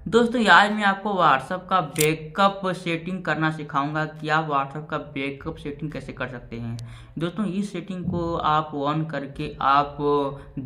दोस्तों आज मैं आपको व्हाट्सएप का बैकअप सेटिंग करना सिखाऊंगा कि आप व्हाट्सएप का बैकअप सेटिंग कैसे कर सकते हैं। दोस्तों इस सेटिंग को आप ऑन करके आप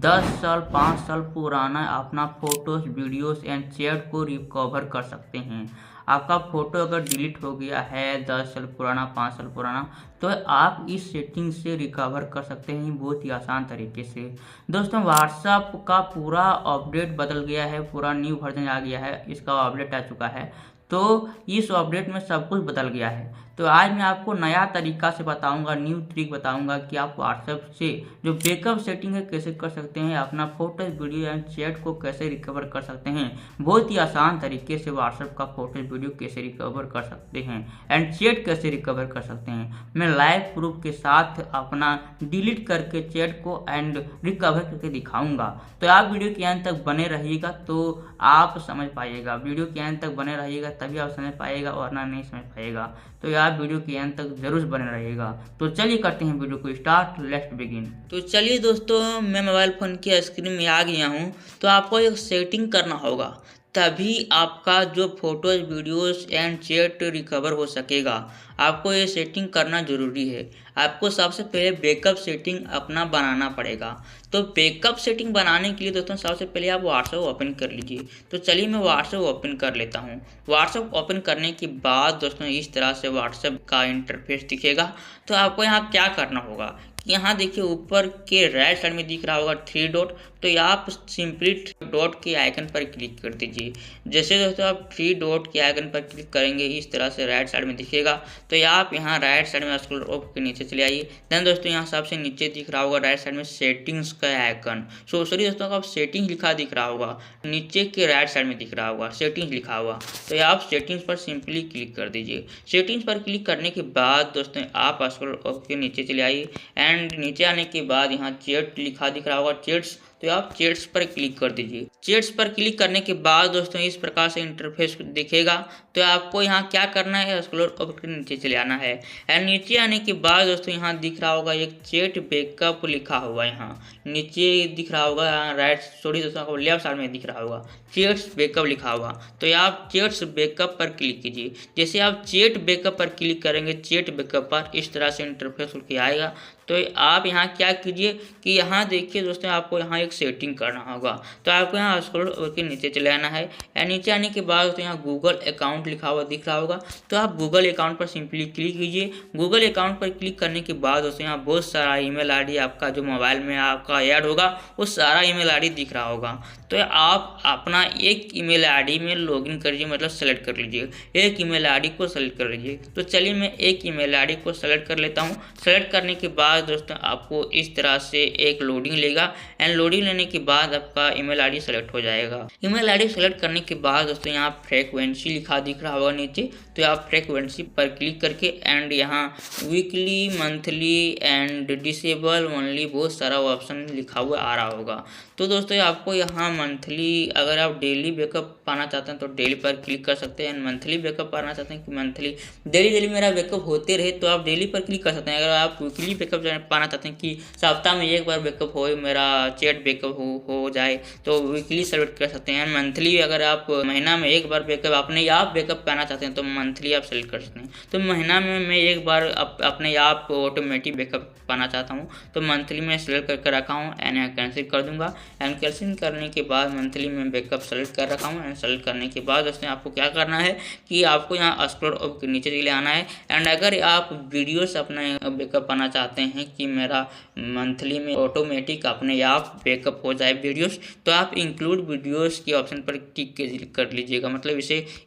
10 साल 5 साल पुराना अपना फोटोज वीडियोस एंड चैट को रिकवर कर सकते हैं। आपका फ़ोटो अगर डिलीट हो गया है 10 साल पुराना 5 साल पुराना, तो आप इस सेटिंग से रिकवर कर सकते हैं बहुत ही आसान तरीके से। दोस्तों व्हाट्सएप का पूरा अपडेट बदल गया है, पूरा न्यू वर्जन आ गया है, इसका अपडेट आ चुका है। तो इस अपडेट में सब कुछ बदल गया है। तो आज मैं आपको नया तरीका से बताऊंगा, न्यू ट्रिक बताऊंगा कि आप व्हाट्सएप से जो बैकअप सेटिंग है कैसे कर सकते हैं, अपना फोटो वीडियो एंड चैट को कैसे रिकवर कर सकते हैं। बहुत ही आसान तरीके से व्हाट्सएप का फोटो वीडियो कैसे रिकवर कर सकते हैं एंड चैट कैसे रिकवर कर सकते हैं। मैं लाइव प्रूफ के साथ अपना डिलीट करके चैट को एंड रिकवर करके दिखाऊंगा। तो आप वीडियो के अंत तक बने रहिएगा तो आप समझ पाइएगा। वीडियो के अंत तक बने रहिएगा तभी आप समझ पाइएगा, वरना नहीं समझ पाइएगा। तो आप वीडियो के अंत तक जरूर बने रहिएगा। तो चलिए करते हैं वीडियो को स्टार्ट, लेट्स बिगिन। तो चलिए दोस्तों, मैं मोबाइल फ़ोन की स्क्रीन में आ गया हूँ। तो आपको एक सेटिंग करना होगा, तभी आपका जो photos videos and chat recover हो सकेगा। आपको ये सेटिंग करना ज़रूरी है। आपको सबसे पहले बैकअप सेटिंग अपना बनाना पड़ेगा। तो बैकअप सेटिंग बनाने के लिए दोस्तों सबसे पहले आप व्हाट्सएप ओपन कर लीजिए। तो चलिए मैं व्हाट्सएप ओपन कर लेता हूँ। व्हाट्सएप ओपन करने के बाद दोस्तों इस तरह से व्हाट्सएप का इंटरफेस दिखेगा। तो आपको यहाँ क्या करना होगा, यहाँ देखिए ऊपर के राइट साइड में दिख रहा होगा 3 डॉट। तो आप सिंपली डॉट के आइकन पर क्लिक कर दीजिए। जैसे दोस्तों आप 3 डॉट के आइकन पर क्लिक करेंगे इस तरह से राइट साइड में दिखेगा। तो आप यहाँ राइट साइड में स्क्रॉल अप के नीचे चले आइए। देन दोस्तों यहाँ सबसे नीचे दिख रहा होगा राइट साइड में सेटिंग्स का आइकन। सॉरी दोस्तों, आप सेटिंग्स लिखा दिख रहा होगा, नीचे के राइट साइड में दिख रहा होगा सेटिंग्स लिखा हुआ। तो आप सेटिंग्स पर सिंपली क्लिक कर दीजिए। सेटिंग्स पर क्लिक करने के बाद दोस्तों आप स्क्रॉल अप के नीचे चले आइए एंड नीचे आने के बाद यहाँ चैट लिखा दिख रहा होगा चैट्स। तो आप चैट्स पर क्लिक कर दीजिए। चैट्स पर क्लिक करने के बाद दोस्तों इस प्रकार से इंटरफेस दिखेगा। तो आपको यहाँ क्या करना है, स्क्रॉल अप के नीचे चले आना है एंड नीचे आने के बाद दोस्तों यहाँ दिख रहा होगा एक चैट बैकअप लिखा हुआ, यहाँ नीचे दिख रहा होगा, राइट सॉरी दोस्तों लेफ्ट साइड में दिख रहा होगा चैट्स बैकअप लिखा हुआ। तो आप चैट्स बैकअप पर क्लिक कीजिए। जैसे आप चैट बैकअप पर क्लिक करेंगे, चैट बैकअप पर इस तरह से इंटरफेस खुल के आएगा। तो आप यहाँ क्या कीजिए कि यहाँ देखिए दोस्तों आपको यहाँ एक सेटिंग करना होगा। तो आपको यहाँ स्क्रॉल करके नीचे चले आना है एंड नीचे आने के बाद तो यहाँ गूगल अकाउंट लिखा हुआ दिख रहा होगा। तो आप गूगल अकाउंट पर सिंपली क्लिक कीजिए। गूगल अकाउंट पर क्लिक करने के बाद दोस्तों यहाँ बहुत सारा ईमेल आईडी आपका जो मोबाइल में आपका ऐड होगा वो सारा ईमेल आईडी दिख रहा होगा। तो आप अपना एक ईमेल आईडी में लॉगिन करिए, मतलब सेलेक्ट कर लीजिए। एक ईमेल आईडी को सेलेक्ट कर लीजिए। तो चलिए मैं एक ईमेल आईडी को सेलेक्ट कर लेता हूँ। सेलेक्ट करने के बाद दोस्तों आपको इस तरह से एक लोडिंग लेगा एंड लोडिंग लेने के बाद आपका ईमेल आईडी सेलेक्ट हो जाएगा। ईमेल आईडी सेलेक्ट करने के बाद दोस्तों यहाँ फ्रीक्वेंसी लिखा दिख रहा होगा नीचे। तो आप फ्रीक्वेंसी पर क्लिक करके एंड यहाँ weekly, monthly and disable only बहुत सारा ऑप्शन लिखा हुआ आ रहा होगा। तो दोस्तों आपको यहाँ मंथली, अगर आप डेली बैकअप पाना चाहते हैं तो डेली पर क्लिक कर सकते हैं। मंथली बैकअप पाना चाहते हैं कि मंथली डेली मेरा बैकअप होते रहे तो आप डेली पर क्लिक कर सकते हैं। अगर आप वीकली बैकअप पाना चाहते हैं कि सप्ताह में एक बार बैकअप हो, मेरा चैट बैकअप हो जाए, तो वीकली सेलेक्ट कर सकते हैं। मंथली अगर आप महीना में एक बार बैकअप अपने आप बैकअप पाना चाहते हैं तो मंथली आप सेलेक्ट कर सकते हैं। तो महीना में मैं एक बार अपने आप ऑटोमेटिक बैकअप पाना चाहता हूँ तो मंथली में सेलेक्ट करके रखा हूँ एंड कैंसिल कर दूंगा। एंड कैंसिल करने के बाद मंथली में बैकअप सेलेक्ट कर रखा हूँ एंड सेलेक्ट करने के बाद दोस्तों आपको क्या करना है कि आपको यहाँ स्क्रॉल अप के नीचे चले आना है एंड अगर आप वीडियोस अपने बैकअप पाना चाहते हैं कि मेरा मंथली में ऑटोमेटिक अपने आप बैकअप हो जाए वीडियोस, तो आप इंक्लूड वीडियोस के ऑप्शन पर टिक कर लीजिएगा, मतलब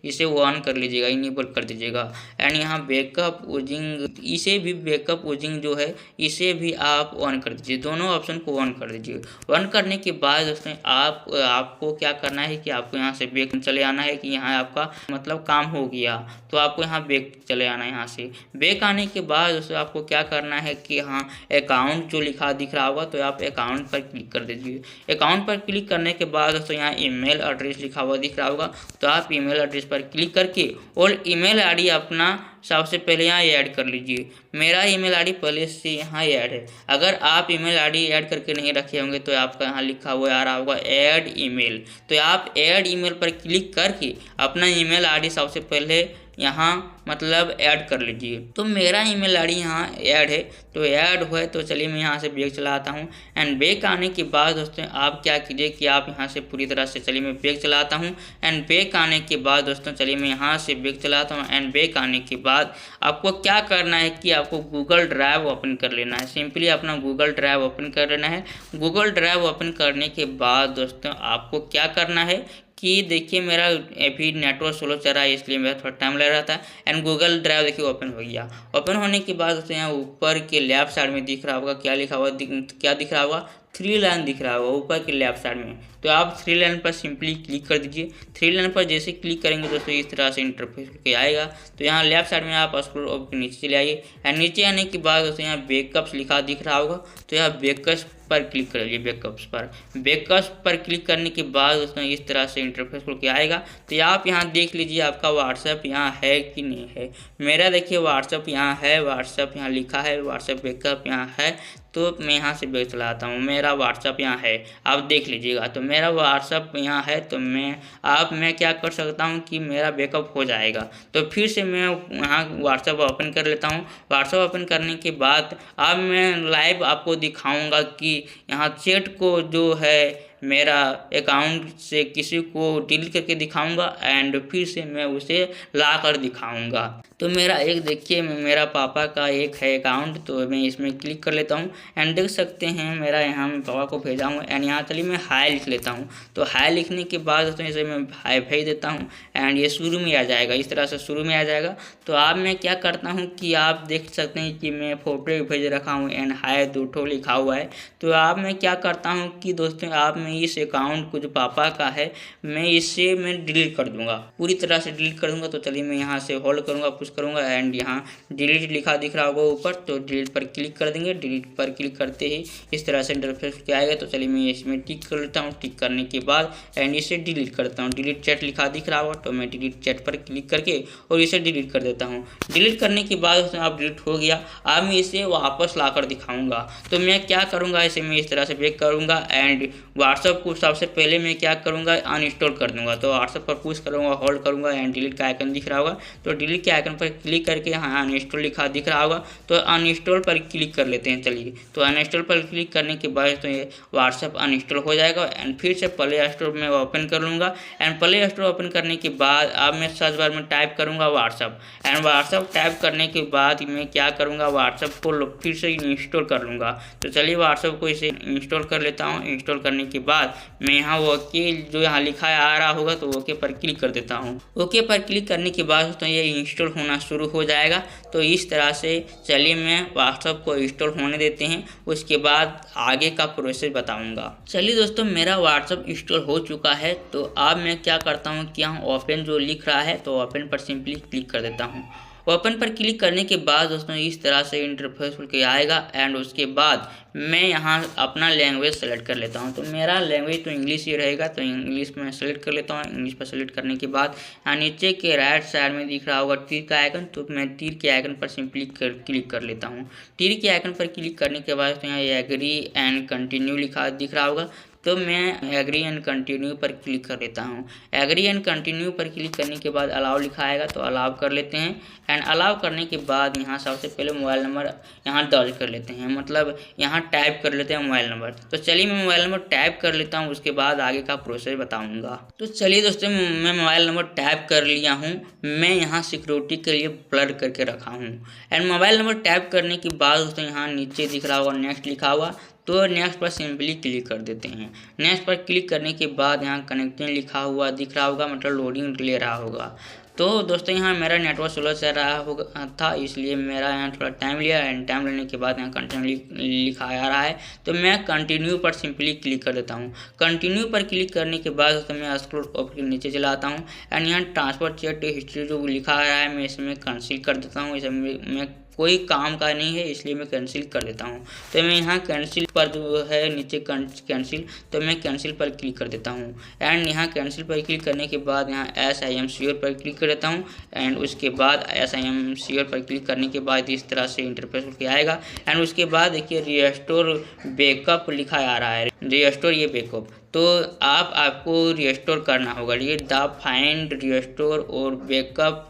इसे ऑन कर लीजिएगा, इनेबल कर दीजिएगा। एंड यहाँ बैकअप यूजिंग, इसे भी बैकअप यूजिंग जो है इसे भी आप ऑन कर दीजिए। दोनों ऑप्शन को ऑन कर दीजिए। ऑन करने के बाद दोस्तों आपको क्या करना है कि आपको यहाँ से बैक चले आना है कि यहाँ आपका मतलब काम हो गया। तो आपको यहाँ बैक चले आना है। यहाँ से बैक आने के बाद दोस्तों आपको क्या करना है कि यहाँ अकाउंट जो लिखा दिख रहा होगा तो आप अकाउंट पर क्लिक कर दीजिए। अकाउंट पर क्लिक करने के बाद दोस्तों यहाँ ईमेल एड्रेस लिखा हुआ दिख रहा होगा। तो आप ईमेल एड्रेस पर क्लिक करके और ईमेल आईडी अपना सबसे पहले यहाँ ऐड कर लीजिए। मेरा ईमेल आईडी पहले से यहाँ ऐड है। अगर आप ईमेल आईडी ऐड करके नहीं रखे होंगे तो आपका यहाँ लिखा हुआ आ रहा होगा ऐड ईमेल। तो आप ऐड ईमेल पर क्लिक करके अपना ईमेल आईडी सबसे पहले यहाँ मतलब ऐड कर लीजिए। तो मेरा ईमेल आईडी यहाँ ऐड है, तो ऐड हुआ है। तो चलिए मैं यहाँ से बैक चला आता हूँ। एंड बैक आने के बाद दोस्तों आप क्या कीजिए कि आप यहाँ से पूरी तरह से, चलिए मैं बैक चलाता हूँ। एंड बैक आने के बाद दोस्तों चलिए मैं यहाँ से बैक चलाता हूँ। एंड बैक आने के बाद आपको क्या करना है कि आपको गूगल ड्राइव ओपन कर लेना है। सिंपली अपना गूगल ड्राइव ओपन कर लेना है। गूगल ड्राइव ओपन करने के बाद दोस्तों आपको क्या करना है कि देखिए मेरा अभी नेटवर्क स्लो चल रहा है इसलिए मेरा थोड़ा टाइम लग रहा था। एंड गूगल ड्राइव देखिए ओपन हो गया। ओपन होने के बाद दोस्तों यहाँ ऊपर के लेफ्ट साइड में दिख रहा होगा, क्या लिखा हुआ क्या दिख रहा होगा, 3 लाइन दिख रहा होगा ऊपर के लेफ्ट साइड में। तो आप 3 लाइन पर सिंपली क्लिक कर दीजिए। 3 लाइन पर जैसे क्लिक करेंगे दोस्तों इस तरह से इंटरफेस के आएगा। तो यहाँ लेफ्ट साइड में आप स्क्रॉल होकर नीचे चले आइए। एंड नीचे आने के बाद दोस्तों यहाँ बैकअप्स लिखा दिख रहा होगा, तो यहाँ बैकअप्स पर क्लिक कर लीजिए। बैकअप्स पर क्लिक करने के बाद दोस्तों इस तरह से इंटरफेस खुल के आएगा। तो आप यहाँ देख लीजिए आपका व्हाट्सएप यहाँ है कि नहीं है। मेरा देखिए व्हाट्सएप यहाँ है, व्हाट्सएप यहाँ लिखा है, व्हाट्सएप बैकअप यहाँ है। तो मैं यहाँ से बैक चलाता हूँ, मेरा व्हाट्सएप यहाँ है, आप देख लीजिएगा। तो मेरा व्हाट्सएप यहाँ है। तो मैं क्या कर सकता हूँ कि मेरा बैकअप हो जाएगा। तो फिर से मैं यहाँ व्हाट्सएप ओपन कर लेता हूँ। व्हाट्सएप ओपन करने के बाद अब मैं लाइव आपको दिखाऊंगा कि यहाँ चैट को जो है मेरा अकाउंट से किसी को डिलीट करके दिखाऊंगा एंड फिर से मैं उसे ला कर दिखाऊंगा। तो मेरा एक देखिए मेरा पापा का एक है अकाउंट, तो मैं इसमें क्लिक कर लेता हूँ। एंड देख सकते हैं मेरा यहाँ मैं पापा को भेजा हूँ। एंड यहाँ चलिए मैं हाय लिख लेता हूँ। तो हाय लिखने के बाद दोस्तों इसे मैं हाय भेज देता हूँ। एंड ये शुरू में आ जाएगा, इस तरह से शुरू में आ जाएगा। तो अब मैं क्या करता हूँ कि आप देख सकते हैं कि मैं फोटो भेज रखा हूँ एंड हाय 2 ठो लिखा हुआ है। तो अब मैं क्या करता हूँ कि दोस्तों आप मैं इस अकाउंट को जो पापा का है मैं इसे मैं डिलीट कर दूंगा, पूरी तरह से डिलीट कर दूंगा। तो चलिए मैं यहाँ से होल्ड करूँगा, पुश करूँगा एंड यहाँ डिलीट लिखा दिख रहा होगा ऊपर, तो डिलीट पर क्लिक कर देंगे। डिलीट पर क्लिक करते ही इस तरह से इंटरफेस क्या आएगा। तो चलिए मैं इसमें टिक कर लेता हूँ। टिक करने के बाद एंड इसे डिलीट करता हूँ। डिलीट चैट लिखा दिख रहा होगा, तो मैं डिलीट चैट पर क्लिक करके और इसे डिलीट कर देता हूँ। डिलीट करने के बाद उसमें आप डिलीट हो गया। अब मैं इसे वापस ला कर दिखाऊँगा। तो मैं क्या करूँगा, इसे मैं इस तरह से बैक करूँगा एंड व्हाट्सएप को सबसे पहले मैं क्या करूँगा अनइंस्टॉल कर दूँगा। तो व्हाट्सएप पर पुश करूँगा, होल्ड करूँगा एंड डिलीट का आइकन दिख रहा होगा। तो डिलीट के आइकन पर क्लिक करके यहाँ अनइंस्टॉल लिखा दिख रहा होगा, तो अनइंस्टॉल पर क्लिक कर लेते हैं। चलिए तो अनइंस्टॉल पर क्लिक करने के बाद तो ये व्हाट्सएप अनइंस्टॉल हो जाएगा। एंड फिर से प्ले स्टोर में ओपन कर लूँगा। एंड प्ले स्टोर ओपन करने के बाद अब मैं सर्च बार में टाइप करूँगा व्हाट्सएप। एंड व्हाट्सएप टाइप करने के बाद मैं क्या करूँगा, व्हाट्सएप को फिर से इंस्टॉल कर लूँगा। तो चलिए व्हाट्सएप को इसे इंस्टॉल कर लेता हूँ। इंस्टॉल करने के बाद मैं यहाँ ओके जो यहाँ लिखा है आ रहा होगा, तो ओके पर क्लिक कर देता हूँ। ओके पर क्लिक करने के बाद तो ये इंस्टॉल होना शुरू हो जाएगा। तो इस तरह से चलिए मैं व्हाट्सएप को इंस्टॉल होने देते हैं, उसके बाद आगे का प्रोसेस बताऊंगा। चलिए दोस्तों मेरा व्हाट्सएप इंस्टॉल हो चुका है। तो अब मैं क्या करता हूँ कि यहाँ ओपन जो लिख रहा है तो ओपन पर सिंपली क्लिक कर देता हूँ। ओपन पर क्लिक करने के बाद दोस्तों इस तरह से इंटरफेस खुल के आएगा। एंड उसके बाद मैं यहाँ अपना लैंग्वेज सेलेक्ट कर लेता हूँ। तो मेरा लैंग्वेज तो इंग्लिश ही रहेगा, तो इंग्लिश में सेलेक्ट कर लेता हूँ। इंग्लिश पर सेलेक्ट करने के बाद नीचे के राइट साइड में दिख रहा होगा तीर का आइकन, तो मैं तीर के आइकन पर सिंपली क्लिक कर लेता हूँ। तीर के आइकन पर क्लिक करने के बाद तो यहाँ एग्री एंड कंटिन्यू लिखा दिख रहा होगा, तो मैं एग्री एंड कंटिन्यू पर क्लिक कर लेता हूँ। एग्री एंड कंटिन्यू पर क्लिक करने के बाद अलाउ लिखा आएगा, तो अलाउ कर लेते हैं। एंड अलाउ करने के बाद यहाँ सबसे पहले मोबाइल नंबर यहाँ दर्ज कर लेते हैं, मतलब यहाँ टाइप कर लेते हैं मोबाइल नंबर। तो चलिए मैं मोबाइल नंबर टाइप कर लेता हूँ, उसके बाद आगे का प्रोसेस बताऊँगा। तो चलिए दोस्तों मैं मोबाइल नंबर टाइप कर लिया हूँ। मैं यहाँ सिक्योरिटी के लिए ब्लर करके रखा हूँ। एंड मोबाइल नंबर टाइप करने के बाद दोस्तों यहाँ नीचे दिख रहा होगा नेक्स्ट लिखा हुआ, तो नेक्स्ट पर सिंपली क्लिक कर देते हैं। नेक्स्ट पर क्लिक करने के बाद यहाँ कनेक्टिंग लिखा हुआ दिख रहा होगा, मतलब लोडिंग ले रहा होगा। तो दोस्तों यहाँ मेरा नेटवर्क स्लो चल रहा होगा था, इसलिए मेरा यहाँ थोड़ा टाइम लिया। एंड टाइम लेने के बाद यहाँ कंटिन्यू लिखा आ रहा है, तो मैं कंटिन्यू पर सिंपली क्लिक कर देता हूँ। कंटिन्यू पर क्लिक करने के बाद दोस्तों मैं स्क्रॉल ऊपर नीचे चला आता हूँ। एंड यहाँ ट्रांसफर चैट हिस्ट्री जो लिखा आ रहा है मैं इसमें कैंसिल कर देता हूँ, इसे मैं कोई काम का नहीं है, इसलिए मैं कैंसिल कर देता हूँ। तो मैं यहाँ कैंसिल पर जो है नीचे कैंसिल, तो मैं कैंसिल पर क्लिक कर देता हूँ। एंड यहाँ कैंसिल पर क्लिक करने के बाद यहाँ एस आई एम श्योर पर क्लिक कर देता हूँ। एंड उसके बाद एस आई एम श्योर पर क्लिक करने के बाद इस तरह से इंटरफेस के आएगा। एंड उसके बाद देखिए रिस्टोर बैकअप लिखा आ रहा है, रिस्टोर ये बैकअप, तो आपको रिस्टोर करना होगा। ये द फाइंड रिस्टोर और backup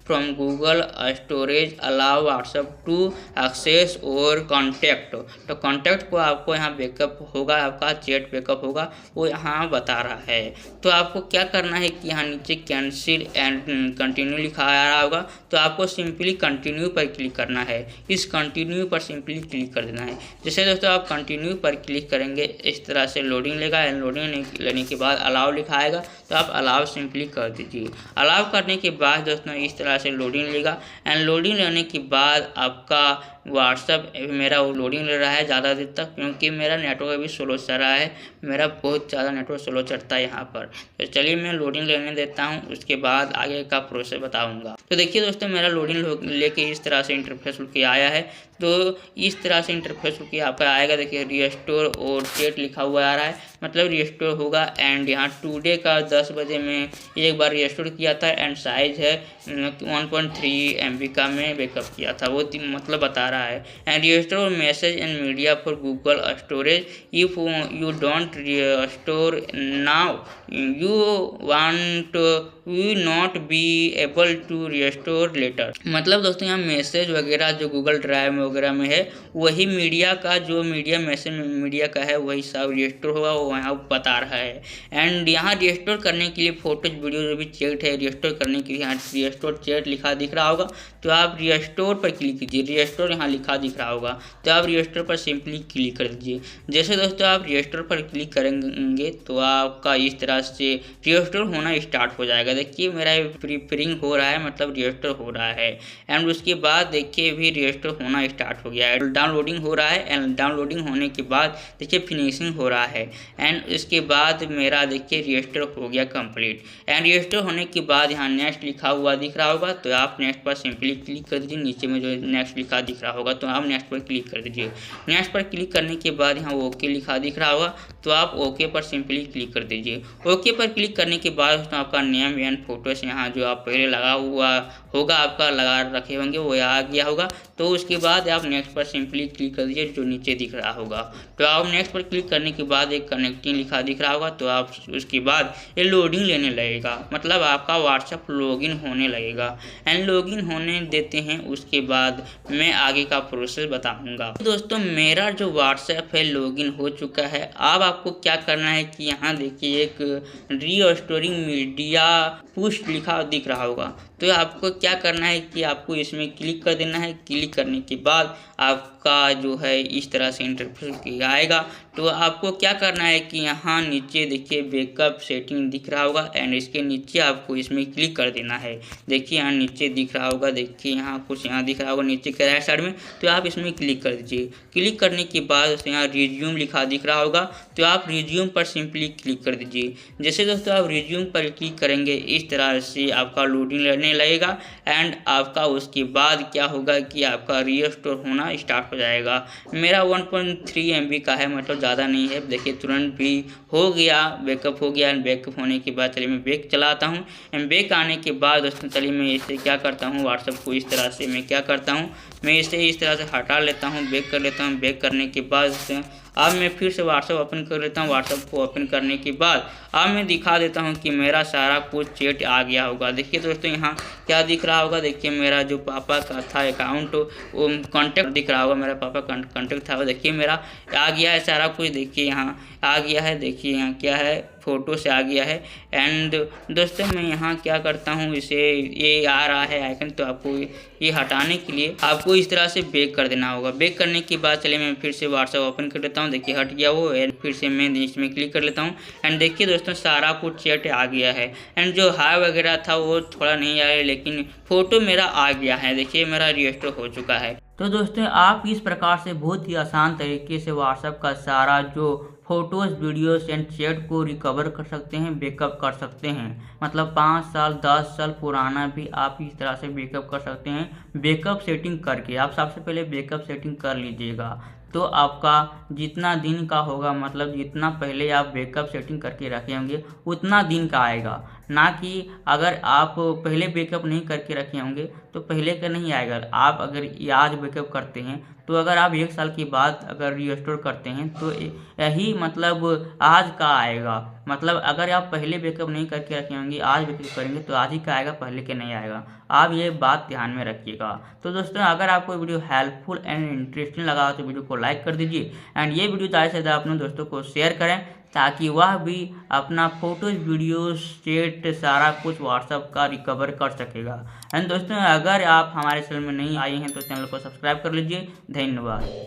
from Google storage allow WhatsApp to access और कॉन्टैक्ट, तो कॉन्टैक्ट को आपको यहाँ बैकअप होगा, आपका चैट बैकअप होगा, वो यहाँ बता रहा है। तो आपको क्या करना है कि यहाँ नीचे कैंसिल एंड कंटिन्यू लिखा आ रहा होगा, तो आपको सिंपली कंटिन्यू पर क्लिक करना है। इस कंटिन्यू पर सिंपली क्लिक कर देना है। जैसे दोस्तों आप कंटिन्यू पर क्लिक करेंगे इस तरह से लोडिंग लेगा। एंड लोडिंग लेने के बाद अलाउ लिखा आएगा, तो आप अलाउ सिंपली कर दीजिए। अलाउ करने के बाद दोस्तों इस तरह से लोडिंग लेगा। एंड लोडिंग लेने के बाद आपका व्हाट्सएप मेरा लोडिंग ले रहा है ज़्यादा देर तक, क्योंकि मेरा नेटवर्क अभी स्लो चल रहा है, मेरा बहुत ज़्यादा नेटवर्क स्लो चलता है यहाँ पर। तो चलिए मैं लोडिंग लेने देता हूँ, उसके बाद आगे का प्रोसेस बताऊँगा। तो देखिए दोस्तों मेरा लोडिंग लेके इस तरह से इंटरफेस के आया है। तो इस तरह से इंटरफेस के आपका आएगा। देखिए रिस्टोर और चैट लिखा हुआ आ रहा है, मतलब रिस्टोर होगा। एंड यहाँ टुडे का 10 बजे में एक बार रिस्टोर किया था। एंड साइज है 1.3 MB का मैं बैकअप किया था, वो मतलब बता रहा है। And restore message and media for Google storage if you don't restore now you want will not be able to restore later। मतलब दोस्तों यहाँ मैसेज वगैरह जो गूगल ड्राइव वगैरह में है, वही मीडिया का जो मीडिया मैसेज मीडिया का है वही सब रिस्टोर होगा, वो वहाँ बता रहा है। एंड यहाँ रिस्टोर करने के लिए फोटोज वीडियो जो भी चैट है, रिस्टोर करने के लिए यहाँ रिस्टोर चैट लिखा दिख रहा होगा, तो आप रिस्टोर पर क्लिक कीजिए। रिस्टोर यहाँ लिखा दिख रहा होगा, तो आप रिस्टोर पर सिंपली क्लिक कर दीजिए। जैसे दोस्तों आप रिस्टोर पर क्लिक करेंगे तो आपका इस तरह से रिस्टोर होना स्टार्ट हो जाएगा। देखिए मेरा प्रीफरिंग हो रहा है, मतलब रजिस्टर हो रहा है। एंड उसके बाद देखिए भी रजिस्टर होना स्टार्ट हो गया है, डाउनलोडिंग हो रहा है। एंड डाउनलोडिंग होने के बाद देखिए फिनिशिंग हो रहा है। एंड उसके बाद मेरा देखिए रजिस्टर हो गया कंप्लीट। एंड रजिस्टर होने के बाद यहाँ नेक्स्ट लिखा हुआ दिख रहा होगा, तो आप नेक्स्ट पर सिंपली क्लिक कर दीजिए। नीचे में जो नेक्स्ट लिखा दिख रहा होगा, तो आप नेक्स्ट पर क्लिक कर दीजिए। नेक्स्ट पर क्लिक करने के बाद यहाँ ओके लिखा दिख रहा होगा, तो आप ओके पर सिंपली क्लिक कर दीजिए। ओके पर क्लिक करने के बाद तो आपका नेम एंड फोटोज यहाँ जो आप पहले लगा हुआ होगा, आपका लगा रखे होंगे, वो आ गया होगा। तो उसके बाद आप नेक्स्ट पर सिंपली क्लिक कर दीजिए, जो नीचे दिख रहा होगा। तो आप नेक्स्ट पर क्लिक करने के बाद एक कनेक्टिंग लिखा दिख रहा होगा, तो आप उसके बाद ये लोडिंग लेने लगेगा, मतलब आपका व्हाट्सएप लॉगिन होने लगेगा। एंड लॉगिन होने देते हैं, उसके बाद मैं आगे का प्रोसेस बताऊंगा। दोस्तों मेरा जो व्हाट्सएप है लॉगिन हो चुका है। अब आपको क्या करना है कि यहाँ देखिए एक रीस्टोरिंग मीडिया पुश लिखा दिख रहा होगा, तो आपको क्या करना है कि आपको इसमें क्लिक कर देना है। क्लिक करने के बाद आपका जो है इस तरह से इंटरफेस आएगा। तो आपको क्या करना है कि यहाँ नीचे देखिए बैकअप सेटिंग दिख रहा होगा, एंड इसके नीचे आपको इसमें क्लिक कर देना है। देखिए यहाँ नीचे दिख रहा होगा, देखिए यहाँ कुछ यहाँ दिख रहा होगा नीचे के राइट साइड में, तो आप इसमें क्लिक कर दीजिए। क्लिक करने के बाद यहाँ रिज्यूम लिखा दिख रहा होगा, तो आप रिज्यूम पर सिंपली क्लिक कर दीजिए। जैसे दोस्तों आप रिज्यूम पर क्लिक करेंगे, इस तरह से आपका लोडिंग लेने लगेगा। एंड आपका उसके बाद क्या होगा कि आपका रीस्टोर होना स्टार्ट हो जाएगा। मेरा 1.3 MB का है, मतलब ज़्यादा नहीं है। देखिए तुरंत भी हो गया, बैकअप हो गया। बैकअप होने के बाद चलिए मैं बैक चलाता हूँ। बैक आने के बाद दोस्तों चलिए मैं इसे क्या करता हूँ, व्हाट्सएप को इस तरह से मैं क्या करता हूँ, मैं इसे इस तरह से हटा लेता हूँ, बैक कर लेता हूँ। बैक करने के बाद अब मैं फिर से व्हाट्सएप ओपन कर लेता हूँ। व्हाट्सएप को ओपन करने के बाद अब मैं दिखा देता हूँ कि मेरा सारा कुछ चैट आ गया होगा। देखिए दोस्तों यहाँ क्या दिख रहा होगा, देखिए मेरा जो पापा का था अकाउंट, वो कॉन्टैक्ट दिख रहा होगा, मेरा पापा कॉन्टैक्ट था, वो देखिए मेरा आ गया है सारा कुछ। देखिए यहाँ आ गया है, देखिए यहाँ क्या है, फ़ोटो से आ गया है। एंड दोस्तों मैं यहाँ क्या करता हूँ, इसे ये आ रहा है आइकन, तो आपको ये हटाने के लिए आपको इस तरह से बैक कर देना होगा। बैक करने के बाद चलिए मैं फिर से व्हाट्सएप ओपन कर लेता हूँ। देखिए हट गया वो। एंड फिर से मैं इसमें क्लिक कर लेता हूँ। एंड देखिए दोस्तों सारा कुछ चैट आ गया है। एंड जो हाई वगैरह था वो थोड़ा नहीं आया, लेकिन फ़ोटो मेरा आ गया है। देखिए मेरा रजिस्टर हो चुका है। तो दोस्तों आप इस प्रकार से बहुत ही आसान तरीके से व्हाट्सएप का सारा जो फ़ोटोज़ वीडियोस एंड चैट को रिकवर कर सकते हैं, बैकअप कर सकते हैं। मतलब 5 साल 10 साल पुराना भी आप इस तरह से बैकअप कर सकते हैं। बैकअप सेटिंग करके आप सबसे पहले बैकअप सेटिंग कर लीजिएगा, तो आपका जितना दिन का होगा, मतलब जितना पहले आप बैकअप सेटिंग करके रखे होंगे उतना दिन का आएगा। ना कि अगर आप पहले बैकअप नहीं करके रखे होंगे तो पहले का नहीं आएगा। आप अगर आज बैकअप करते हैं तो अगर आप 1 साल के बाद अगर रीस्टोर करते हैं तो यही मतलब आज का आएगा। मतलब अगर आप पहले बैकअप नहीं करके रखे होंगे, आज बैकअप करेंगे तो आज ही का आएगा, पहले के नहीं आएगा। आप ये बात ध्यान में रखिएगा। तो दोस्तों अगर आपको वीडियो हेल्पफुल एंड इंटरेस्टिंग लगा तो वीडियो को लाइक कर दीजिए एंड ये वीडियो ज़्यादा से ज़्यादा अपने दोस्तों को शेयर करें, ताकि वह भी अपना फोटोज वीडियोस चैट सारा कुछ व्हाट्सएप का रिकवर कर सकेगा। एंड दोस्तों अगर आप हमारे चैनल में नहीं आए हैं तो चैनल को सब्सक्राइब कर लीजिए। धन्यवाद।